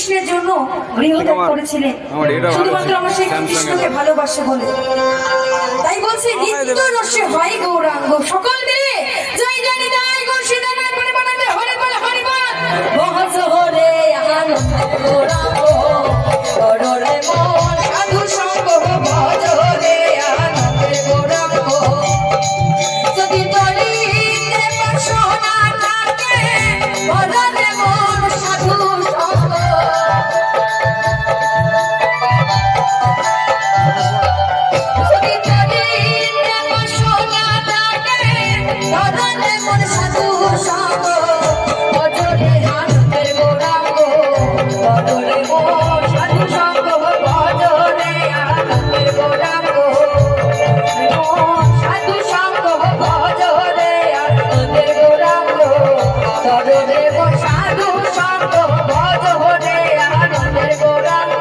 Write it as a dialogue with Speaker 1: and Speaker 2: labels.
Speaker 1: কৃষ্ণের জন্য গৃহত্যাগ করেছিলেন, শুধুমাত্র আমার সেই কৃষ্ণকে ভালোবাসে বলে। তাই বলছে নিত্য রসে হয় গৌরাঙ্গ, সকল মিলে জয় জয় নিতাই গৌর সীতানাথ বলে বানাবে হরে বল হরি বল মহাজ হরে আনন্দ গৌরাঙ্গ কররে মন সাধু সঙ্গ ভজ হরে আনন্দ গৌরাঙ্গ যদি তরি সোনা থাকে ভজরে মন সাধু সঙ্গ সাধু সঙ্গ ভজ হরে আনন্দের গৌরাঙ্গ।